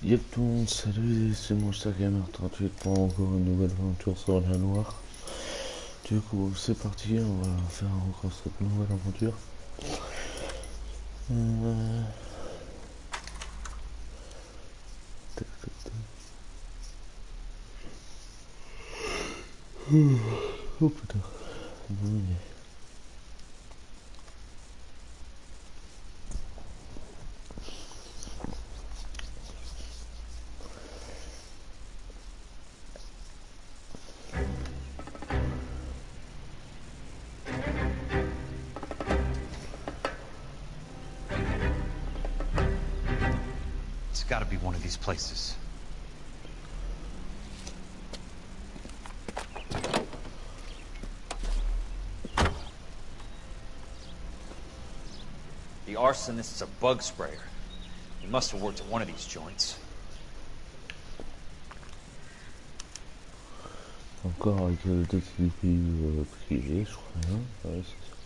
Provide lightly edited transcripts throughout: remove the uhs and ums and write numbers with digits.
Yep tout le monde, salut, c'est mon Gamer 38 pour encore une nouvelle aventure sur la Noire. Du coup c'est parti, on va faire encore cette nouvelle aventure. Tac, tac, tac. Oh putain. Oui. It's gotta be one of these places. The arsonist's a bug sprayer. He must have worked at one of these joints. Encore avec le détective privé, je crois. Hein, ouais, c'est ça.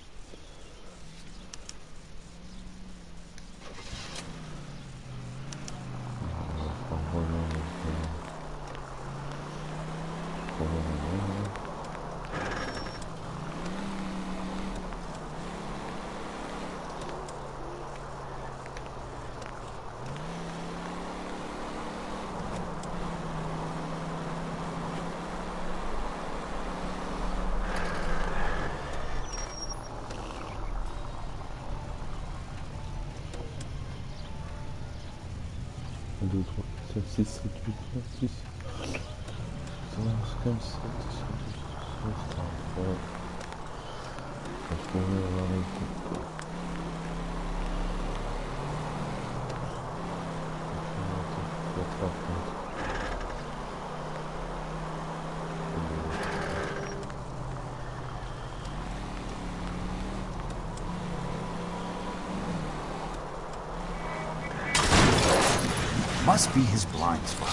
Un, deux, trois, quatre, cinq, six, sept, huit, neuf, dix. C'est comme ça, je pourrais avoir les coups. Must be his blind spot.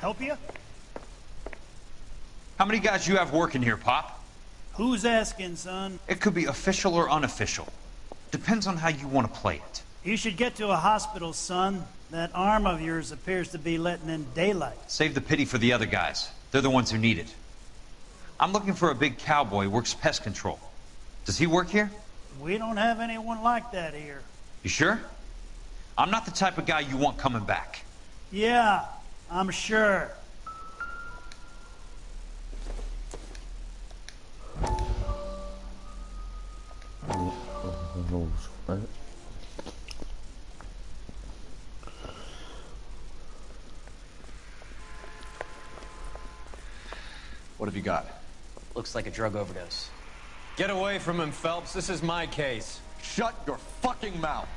Help you? How many guys you have working here, Pop? Who's asking, son? It could be official or unofficial. Depends on how you want to play it. You should get to a hospital, son. That arm of yours appears to be letting in daylight. Save the pity for the other guys. They're the ones who need it. I'm looking for a big cowboy who works pest control. Does he work here? We don't have anyone like that here. You sure? I'm not the type of guy you want coming back. Yeah, I'm sure. What have you got? Looks like a drug overdose. Get away from him, Phelps. This is my case. Shut your fucking mouth.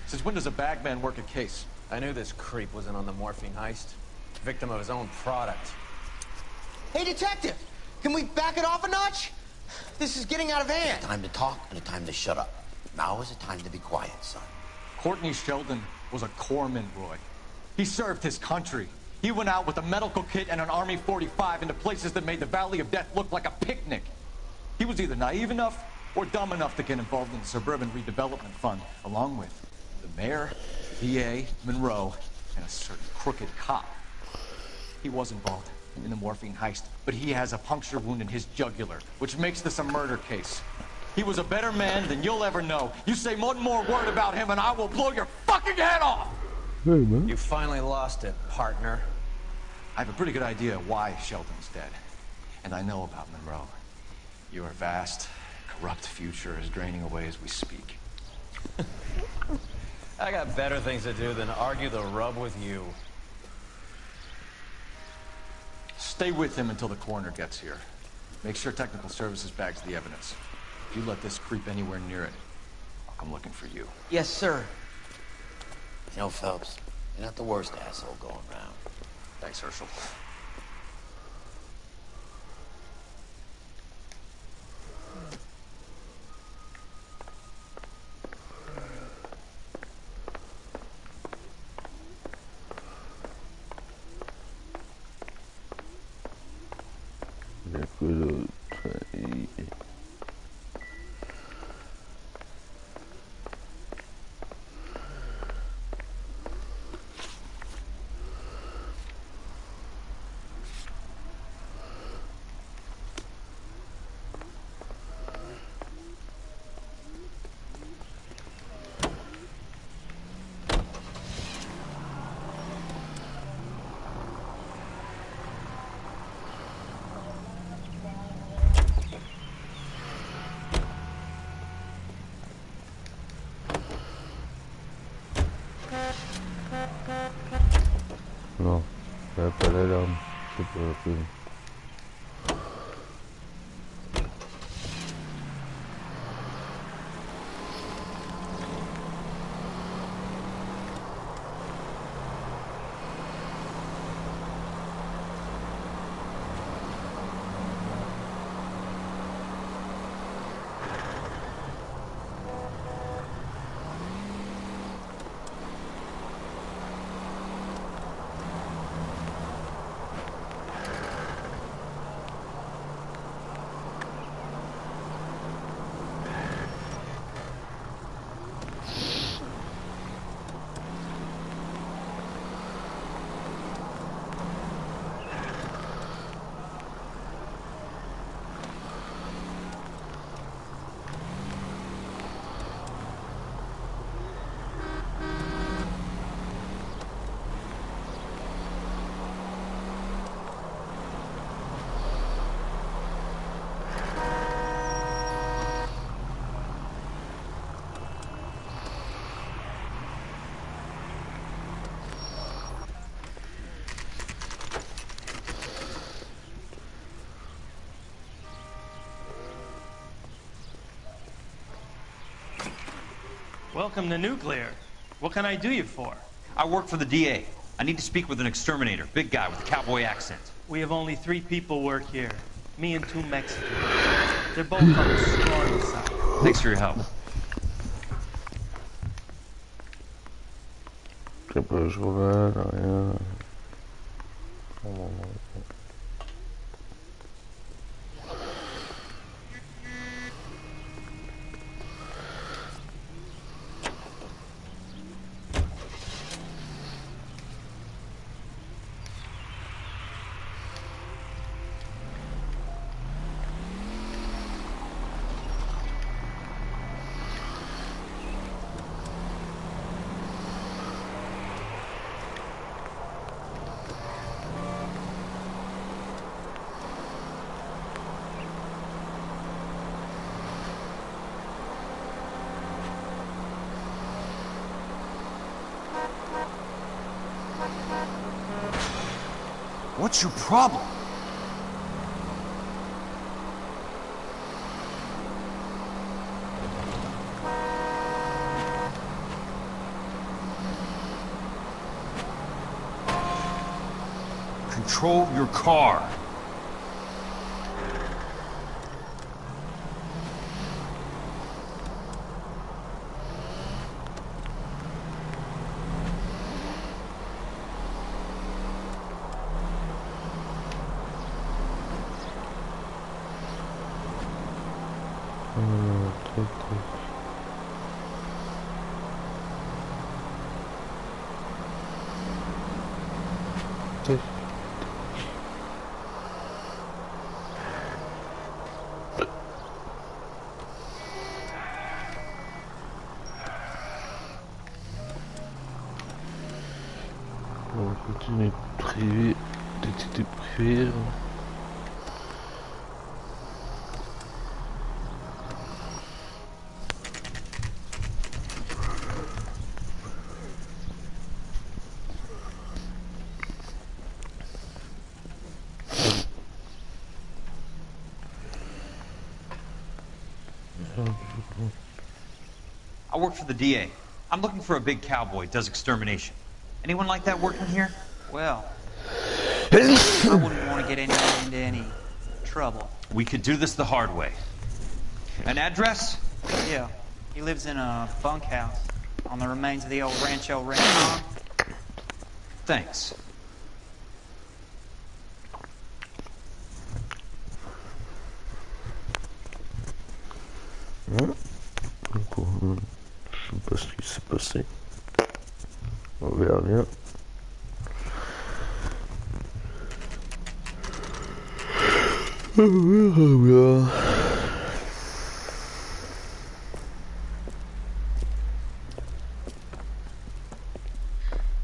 Since when does a bagman work a case? I knew this creep was in on the morphine heist. Victim of his own product. Hey, detective! Can we back it off a notch? This is getting out of hand. A time to talk and a time to shut up. Now is a time to be quiet, son. Courtney Sheldon was a corpsman, Roy. He served his country. He went out with a medical kit and an Army 45 into places that made the Valley of Death look like a picnic. He was either naive enough or dumb enough to get involved in the Suburban Redevelopment Fund, along with the mayor, VA, Monroe, and a certain crooked cop. He was involved in the morphine heist, but he has a puncture wound in his jugular, which makes this a murder case. He was a better man than you'll ever know. You say one more word about him and I will blow your fucking head off! Hey, man. You finally lost it, partner. I have a pretty good idea why Sheldon's dead. And I know about Monroe. Your vast, corrupt future is draining away as we speak. I got better things to do than argue the rub with you. Stay with him until the coroner gets here. Make sure technical services bags the evidence. If you let this creep anywhere near it, I'll come looking for you. Yes, sir. You know, Phelps, you're not the worst asshole going around. Thanks, Herschel. que l'autre. Non, il n'y a pas d'alarme, c'est pas la peine. Welcome to Nuclear. What can I do you for? I work for the DA. I need to speak with an exterminator, big guy with a cowboy accent. We have only 3 people work here. Me and 2 Mexicans. They're both on the strong side. Thanks for your help. C'est pas le journal, rien. What's your problem? Control your car. On va continuer privé, détective privé. I work for the DA. I'm looking for a big cowboy, does extermination. Anyone like that working here? Well, I wouldn't want to get anyone into any trouble. We could do this the hard way. An address? Yeah, he lives in a bunkhouse on the remains of the old Rancho Rincon. Thanks. Hein? Je sais pas ce qui s'est passé. On verra bien. On verra bien.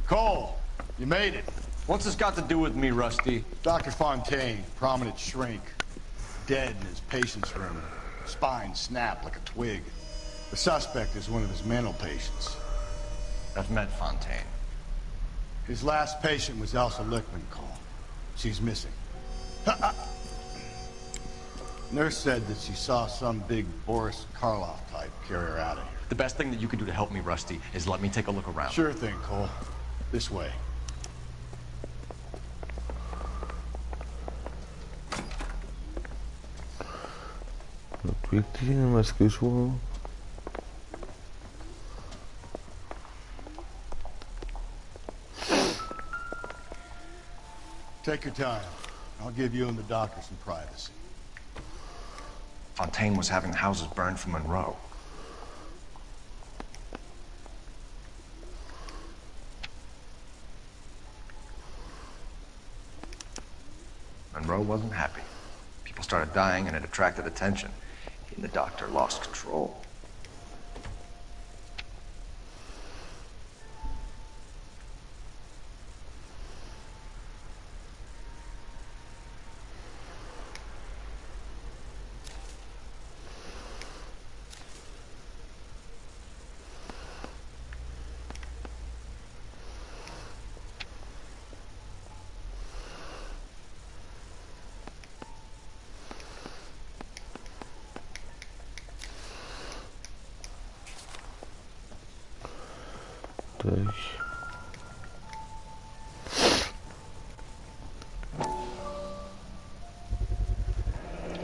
Cole, you made it. What's this got to do with me, Rusty? Dr. Fontaine, prominent shrink, dead in his patient's room. Spine snapped like a twig. The suspect is one of his mental patients. That's Med Fontaine. His last patient was Elsa Lickman, Cole. She's missing. Nurse said that she saw some big Boris Karloff type carry her out of here. The best thing that you can do to help me, Rusty, is let me take a look around. Sure thing, Cole. This way. Victime, est-ce que je vois? Take your time. I'll give you and the doctor some privacy. Fontaine was having houses burned for Monroe. Monroe wasn't happy. People started dying and it attracted attention. He and the doctor lost control.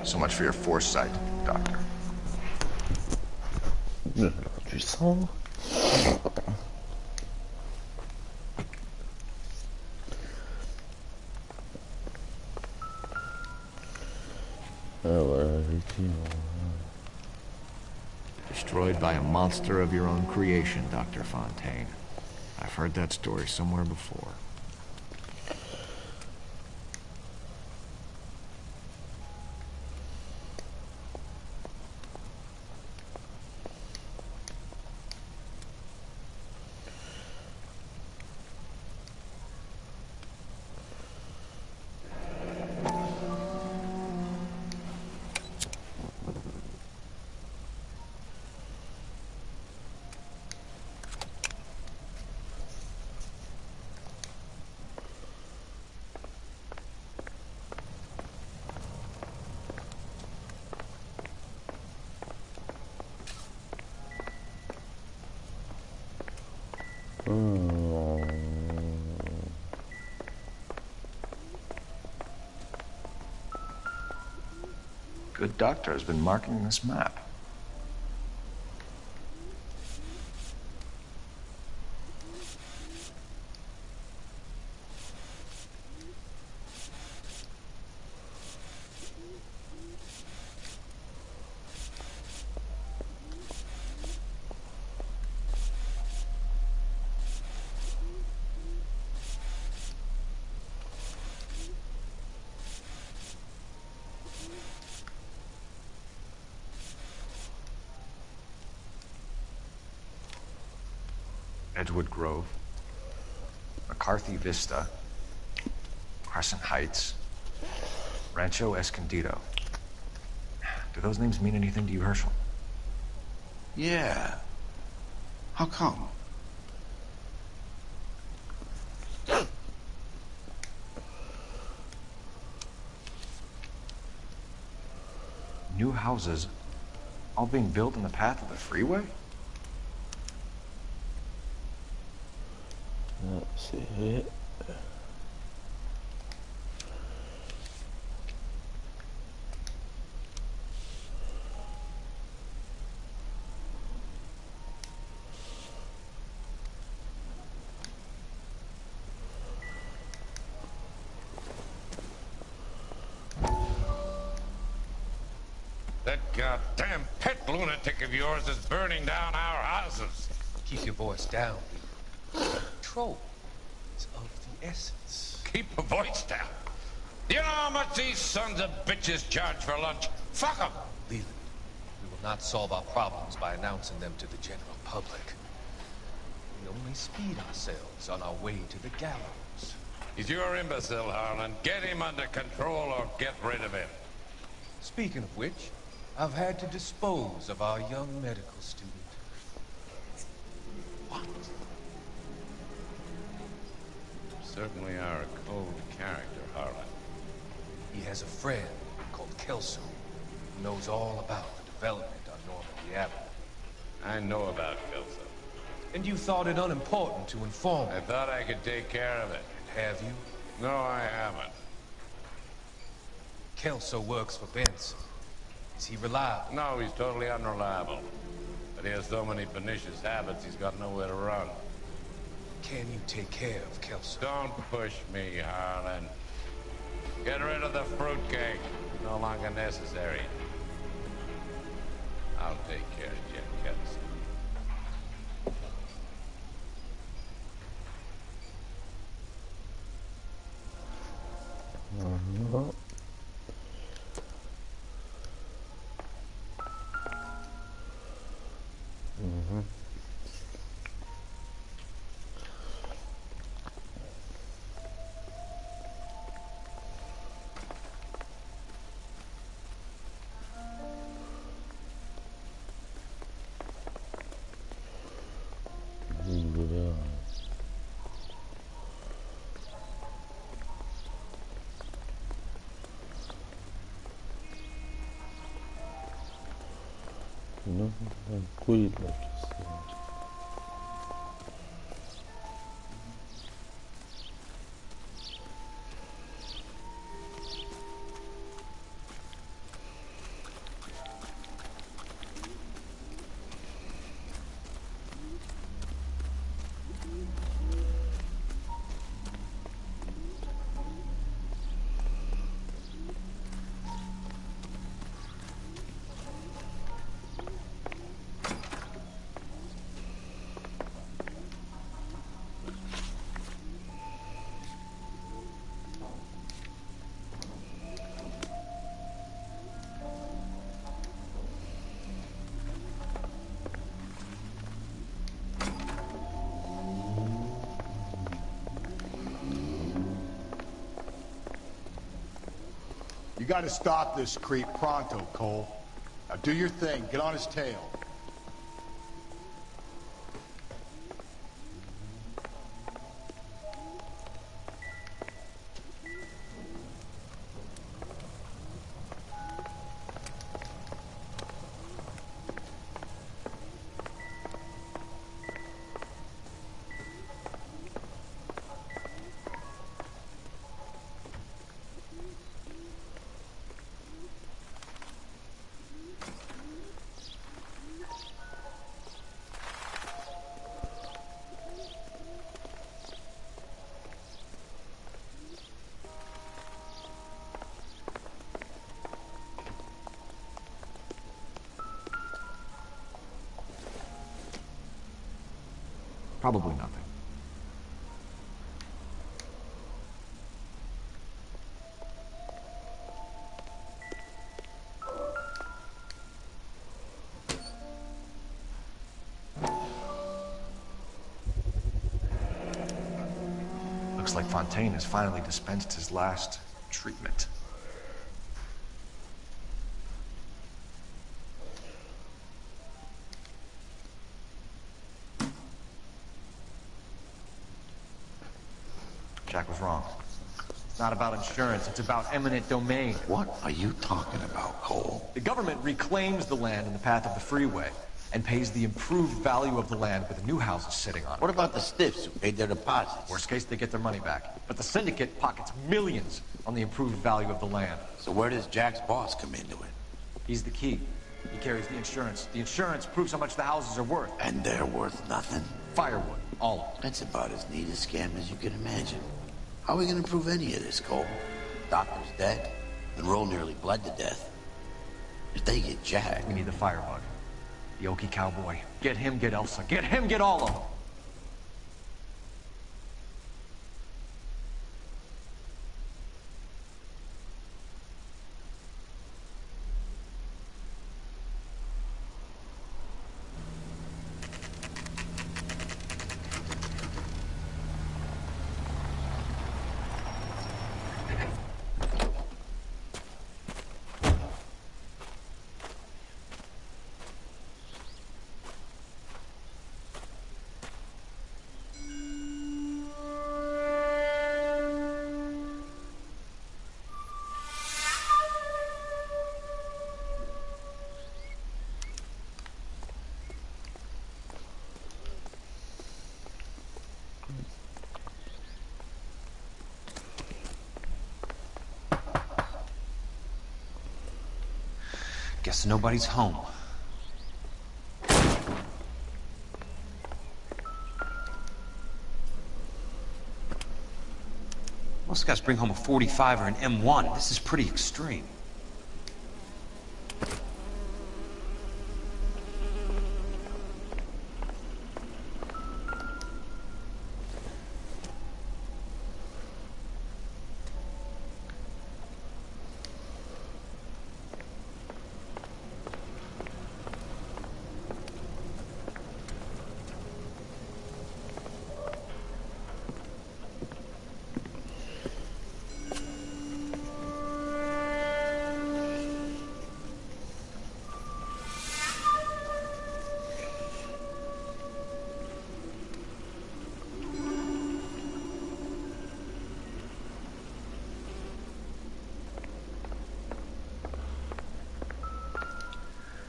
So much for your foresight, Doctor. Du sang. Ah voilà, effectivement. Destroyed by a monster of your own creation, Dr. Fontaine. I've heard that story somewhere before. Good doctor has been marking this map. Edgewood Grove, McCarthy Vista, Crescent Heights, Rancho Escondido. Do those names mean anything to you, Herschel? Yeah. How come? New houses all being built in the path of the freeway? C'est vrai. That goddamn pet lunatic of yours is burning down our houses. Keep your voice down. Control is of the essence. Keep your voice down. You know how much these sons of bitches charge for lunch? Fuck them. Leland, we will not solve our problems by announcing them to the general public. We only speed ourselves on our way to the gallows. He's your imbecile, Harlan. Get him under control or get rid of him. Speaking of which, I've had to dispose of our young medical student. What? You certainly are a cold character, Harlan. He has a friend called Kelso who knows all about the development on Normandy Avenue. I know about Kelso. And you thought it unimportant to inform me. I thought I could take care of it. Have you? No, I haven't. Kelso works for Benson. Is he reliable? No, he's totally unreliable. But he has so many pernicious habits, he's got nowhere to run. Can you take care of Kelso? Don't push me, Harlan. Get rid of the fruitcake. No longer necessary. I'll take care of Jim Kelso. Non, un quid la questione. You gotta stop this creep pronto, Cole. Now do your thing. Get on his tail. Probably nothing. Looks like Fontaine has finally dispensed his last treatment. Jack was wrong. It's not about insurance, it's about eminent domain. What are you talking about, Cole? The government reclaims the land in the path of the freeway and pays the improved value of the land with the new houses sitting on it. What about the stiffs who paid their deposits? Worst case, they get their money back. But the syndicate pockets millions on the improved value of the land. So where does Jack's boss come into it? He's the key. He carries the insurance. The insurance proves how much the houses are worth. And they're worth nothing? Firewood. All of it. That's about as neat a scam as you can imagine. How are we gonna prove any of this, Cole? Doctor's dead. Monroe nearly bled to death. If they get Jack... We need the firebug. The Okie cowboy. Get him, get Elsa. Get him, get all of them. Guess nobody's home. Most guys bring home a 45 or an M1. This is pretty extreme.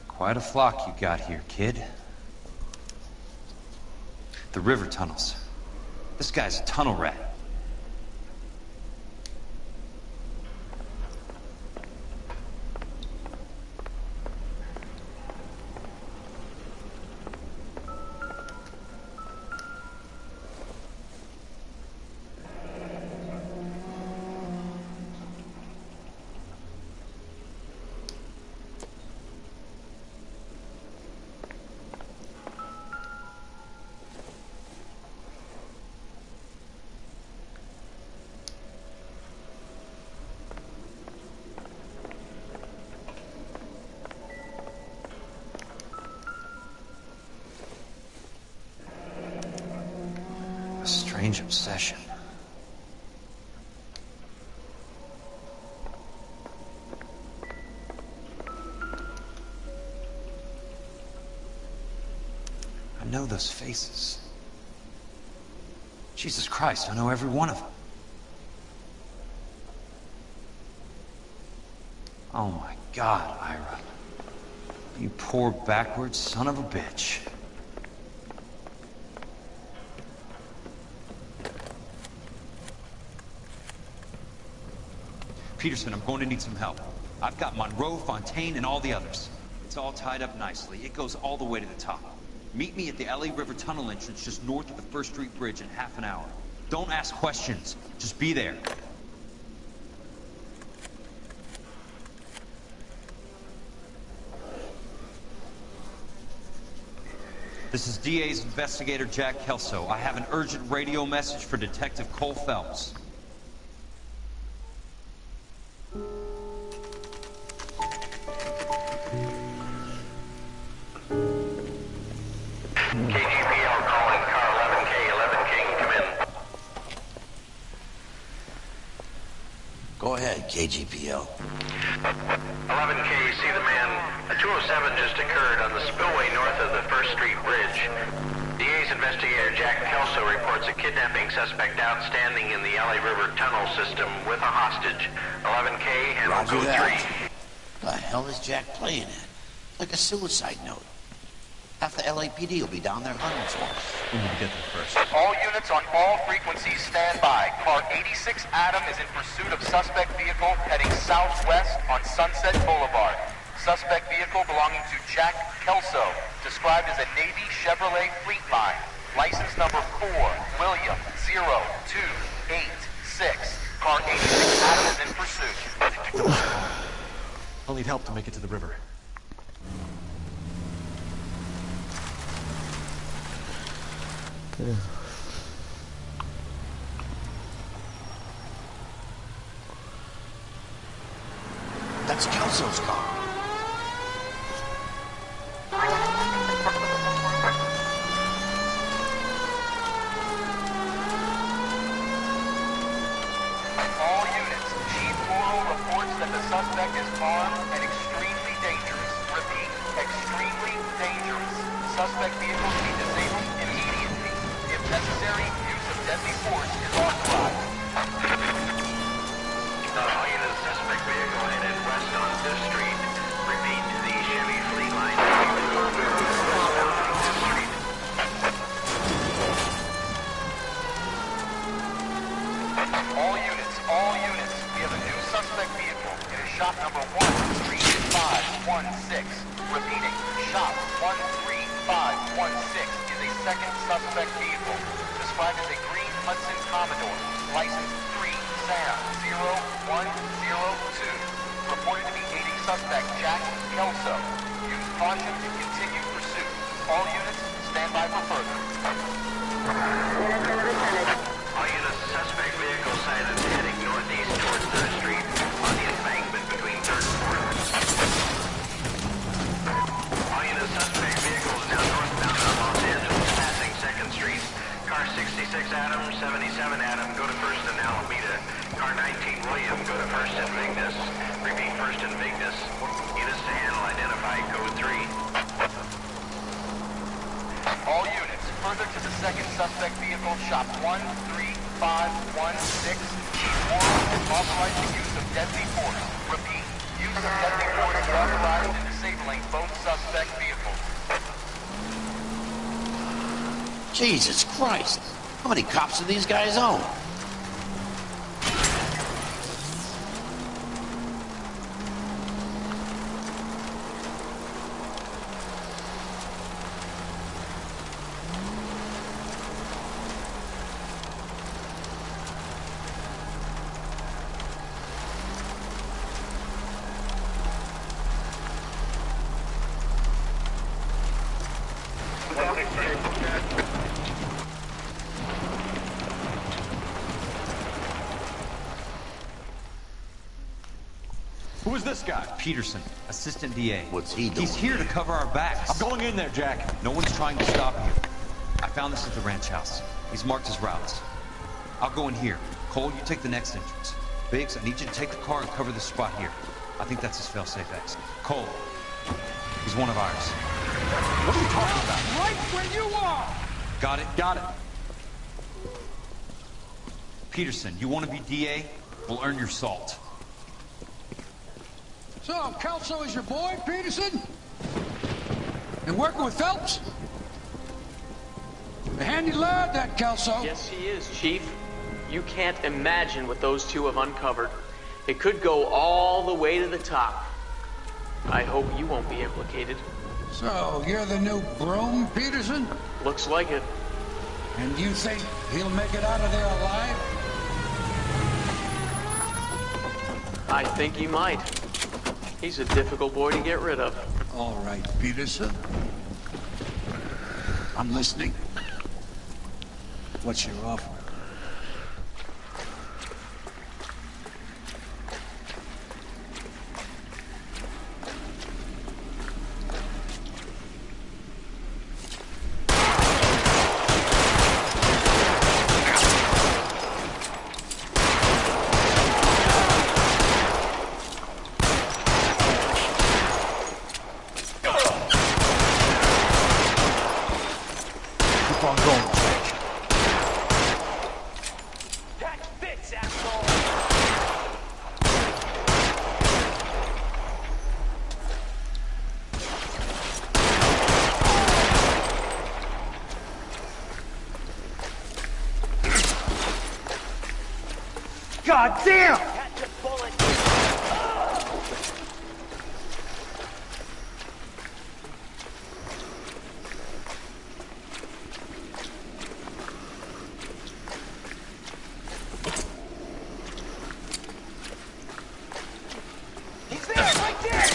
Quite a flock you got here, kid. The river tunnels. This guy's a tunnel rat. A strange obsession. I know those faces. Jesus Christ, I know every one of them. Oh my God, Ira. You poor backward son of a bitch. Peterson, I'm going to need some help. I've got Monroe, Fontaine, and all the others. It's all tied up nicely. It goes all the way to the top. Meet me at the LA River Tunnel entrance just north of the First Street Bridge in half an hour. Don't ask questions. Just be there. This is DA's investigator Jack Kelso. I have an urgent radio message for Detective Cole Phelps. Go ahead, KGPL. 11K, see the man. A 207 just occurred on the spillway north of the First Street Bridge. DA's investigator Jack Kelso reports a kidnapping suspect outstanding in the LA River tunnel system with a hostage. 11K, handle Roger code that. 3. The hell is Jack playing at? Like a suicide note. Half the LAPD will be down there hunting for him. We need to get there first. All units on all frequencies stand by. Car 86 Adam is in pursuit of suspect vehicle heading southwest on Sunset Boulevard. Suspect vehicle belonging to Jack Kelso, described as a Navy Chevrolet Fleetline. License number 4, William 0286. Car 86 Adam is in pursuit. I'll need help to make it to the river. Yeah. That's Kelso's car. All units, Chief Morrow reports that the suspect is armed and extremely dangerous. Repeat, extremely dangerous. Suspect vehicle to be disabled immediately. If necessary, use of deadly force is authorized. All units, suspect vehicle headed west on this street. Repeat, the Chevy Fleet Line westbound this street. All units, we have a new suspect vehicle. It is shop number 13516. Repeating, shop 13516 is a second suspect vehicle, described as a green Hudson Commodore, license 3 Sam 0102, reported to be aiding suspect Jack Kelso. Use caution to continue pursuit. All units, stand by for further. All units, suspect vehicle sighted heading northeast towards 3rd Street on the embankment between 3rd and 4th. All units, suspect vehicles now northbound on Los Angeles, passing 2nd Street. Car 66 Adam, 77 Adam, go to 1st and Alameda. Car 19 William, go to 1st and Vignes. Repeat, 1st and Vignes. Units to handle, identify code 3. All units, further to the second suspect vehicle, shop 13516. Chief Morrow is authorized the use of deadly force. Repeat, use of deadly force is authorized in disabling both suspect vehicles. Jesus Christ. How many cops do these guys own? Who is this guy? Peterson, assistant DA. What's he doing? He's here to cover our backs. I'm going in there, Jack. No one's trying to stop you. I found this at the ranch house. He's marked his routes. I'll go in here. Cole, you take the next entrance. Biggs, I need you to take the car and cover this spot here. I think that's his fail-safe exit. Cole, he's one of ours. What are you talking about? Right where you are! Got it? Got it. Peterson, you want to be DA? We'll earn your salt. So, Kelso is your boy, Peterson? And working with Phelps? A handy lad, that Kelso. Yes, he is, Chief. You can't imagine what those two have uncovered. It could go all the way to the top. I hope you won't be implicated. So, you're the new broom, Peterson? Looks like it. And you think he'll make it out of there alive? I think he might. He's a difficult boy to get rid of. All right, Peterson. I'm listening. What's your offer? God damn! He's there, right there!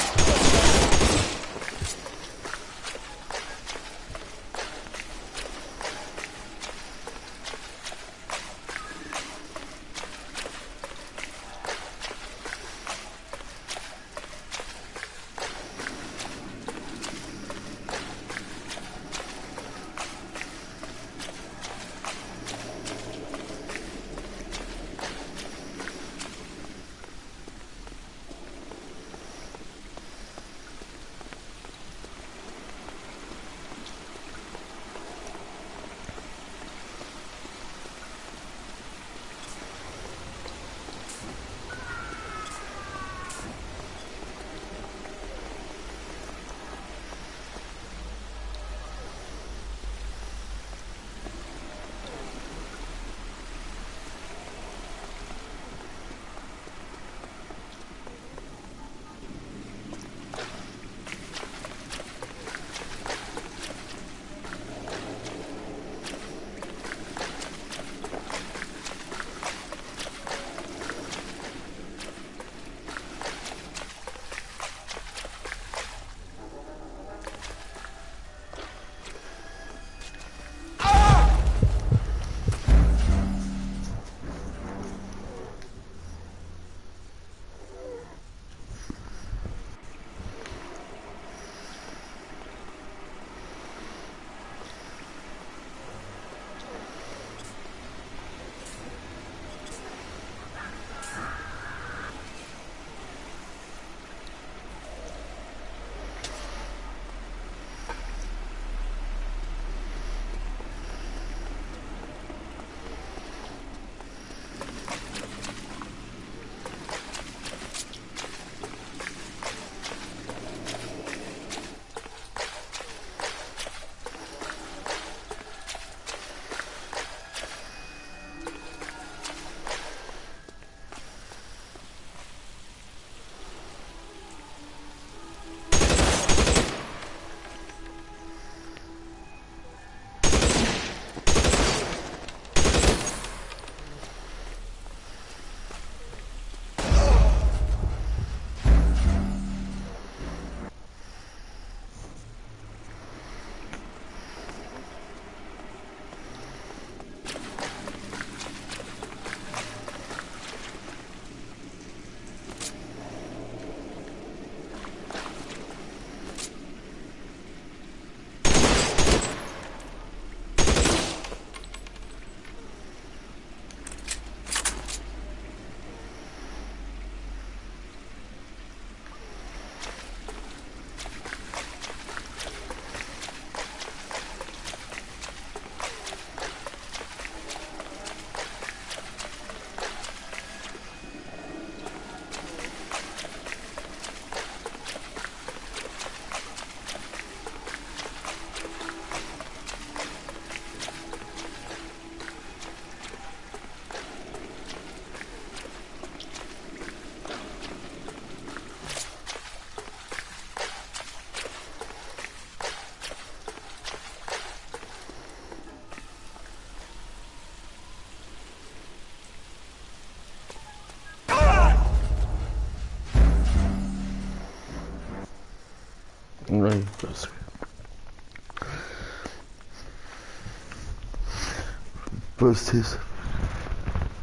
poster ça.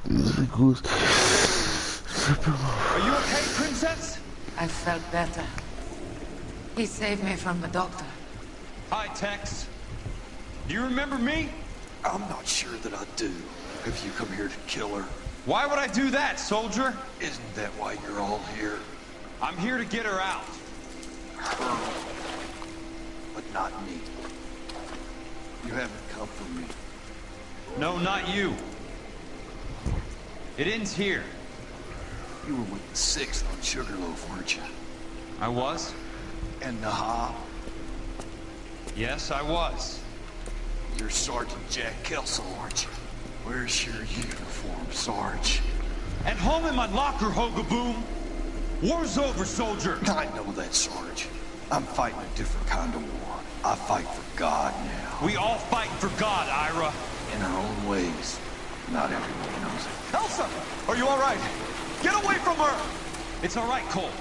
C'est gros. Are you okay, Princess? I felt better. He saved me from the doctor. Hi, Tex. Do you remember me? I'm not sure that I do. Have you come here to kill her? Why would I do that, soldier? Isn't that why you're all here? I'm here to get her out. Her. But not me. You haven't come for me. No, not you. It ends here. You were with the 6th on Sugarloaf, weren't you? I was? And Naha? Yes, I was. You're Sergeant Jack Kelso, aren't you? Where's your uniform, Sarge? At home in my locker, Hogaboom. War's over, soldier. I know that, Sarge. I'm fighting a different kind of war. I fight for God now. We all fight for God, Ira. In our own ways. Not everyone knows it. Elsa! Are you all right? Get away from her! It's all right, Cole.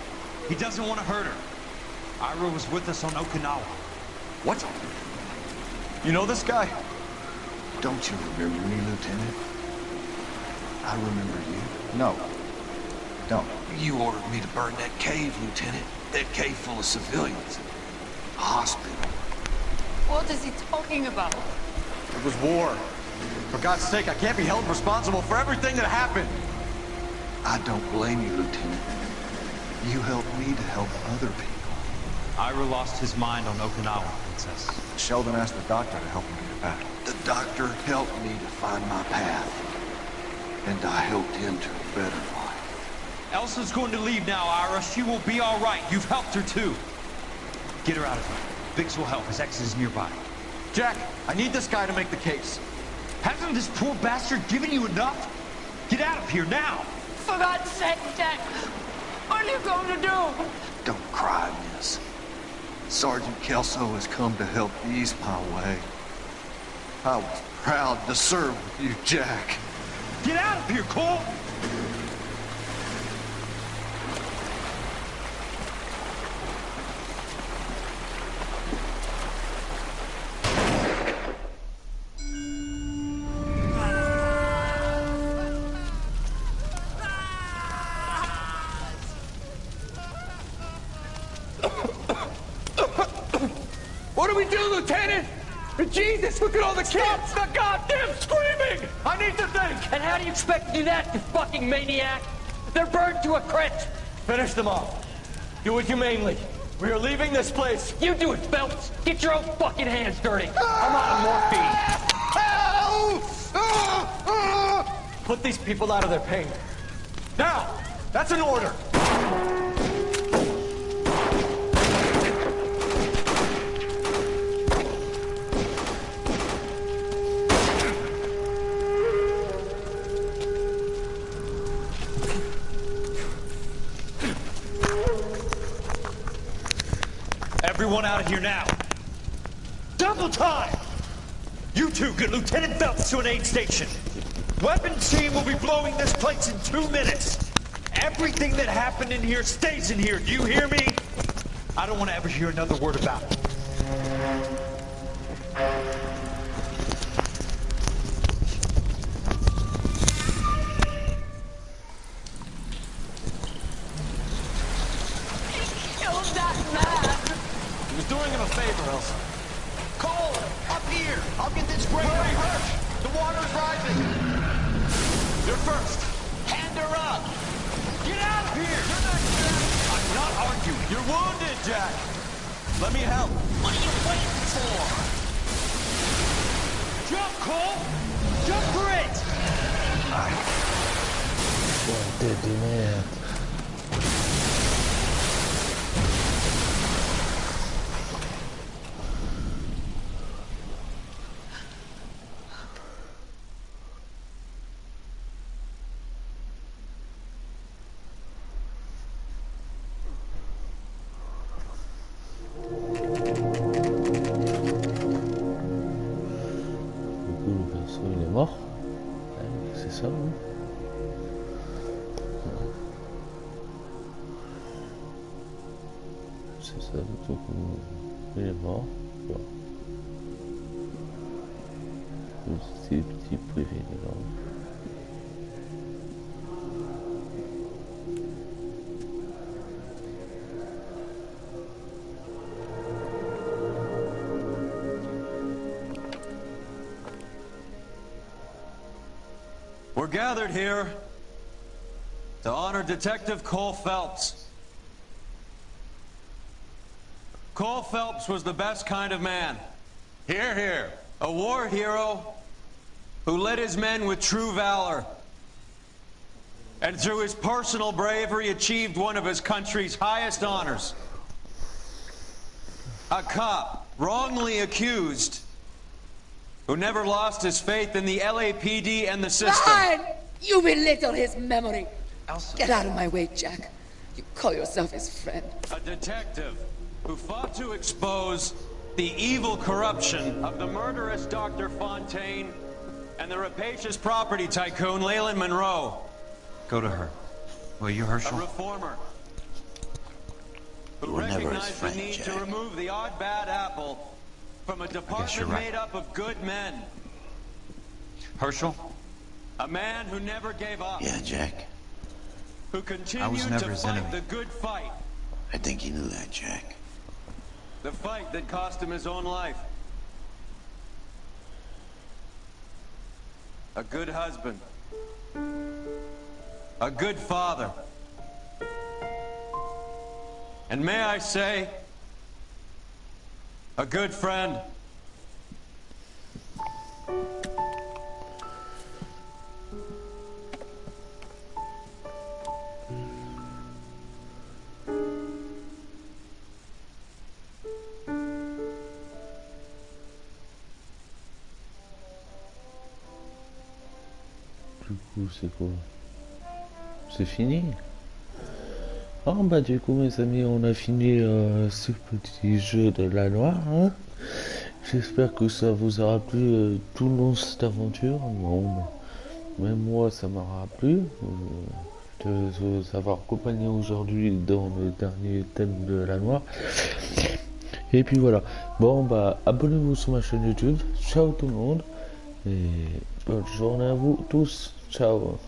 He doesn't want to hurt her. Ira was with us on Okinawa. What? You know this guy? Don't you remember me, Lieutenant? I remember you. No. Don't. You ordered me to burn that cave, Lieutenant. That cave full of civilians. A hospital. What is he talking about? It was war. For God's sake, I can't be held responsible for everything that happened. I don't blame you, Lieutenant. You helped me to help other people. Ira lost his mind on Okinawa, Princess. Sheldon asked the doctor to help him get it back. The doctor helped me to find my path. And I helped him to a better life. Elsa's going to leave now, Ira. She will be all right. You've helped her, too. Get her out of here. Biggs will help. His ex is nearby. Jack, I need this guy to make the case. Hasn't this poor bastard given you enough? Get out of here now! For God's sake, Jack! What are you going to do? Don't cry, miss. Sergeant Kelso has come to help ease my way. I was proud to serve with you, Jack. Get out of here, Cole! What do we do, Lieutenant? Jesus, look at all the kids! Stop the goddamn screaming! I need to think! And how do you expect to do that, you fucking maniac? They're burned to a crisp! Finish them off. Do it humanely. We are leaving this place. You do it, Phelps! Get your own fucking hands dirty! I'm on morphine! Put these people out of their pain. Now! That's an order! Everyone out of here now. Double time! You two get Lieutenant Phelps to an aid station. Weapons team will be blowing this place in 2 minutes. Everything that happened in here stays in here. Do you hear me? I don't want to ever hear another word about it. He was doing him a favor, Elsa. Cole, up here. I'll get this breaker. Where are you hurt? The water's rising. You're first. Hand her up. Get out of here! You're not Jack. I'm not arguing. You're wounded, Jack. Let me help. What are you waiting for? Jump, Cole! Jump for it! Tête de merde. Il est mort. C'est ça, oui. C'est ça, du tout. Il est mort. Bon. ces petits préférés là. We're gathered here to honor Detective Cole Phelps. Cole Phelps was the best kind of man. Hear, hear. A war hero who led his men with true valor. And through his personal bravery achieved one of his country's highest honors. A cop wrongly accused who never lost his faith in the LAPD and the system. Fine! You belittle his memory. Elsa. Get out of my way, Jack. You call yourself his friend. A detective who fought to expose the evil corruption of the murderous Dr. Fontaine and the rapacious property tycoon Leyland Monroe. Go to her. Will you, Herschel? A reformer who You were never his recognized friend, the need Jack. to remove the odd bad apple from a department right. made up of good men. Herschel? A man who never gave up. Yeah, Jack. Who continued never to his fight enemy. the good fight. I think you knew that, Jack. The fight that cost him his own life. A good husband. A good father. And may I say, a good friend. Du coup, c'est quoi? C'est fini? Ah bah du coup mes amis, on a fini ce petit jeu de la Noire, hein. J'espère que ça vous aura plu tout le long de cette aventure. Bon, même moi ça m'aura plu de vous avoir accompagné aujourd'hui dans le dernier thème de la Noire. Et puis voilà, bon bah abonnez-vous sur ma chaîne YouTube, ciao tout le monde, et bonne journée à vous tous, ciao.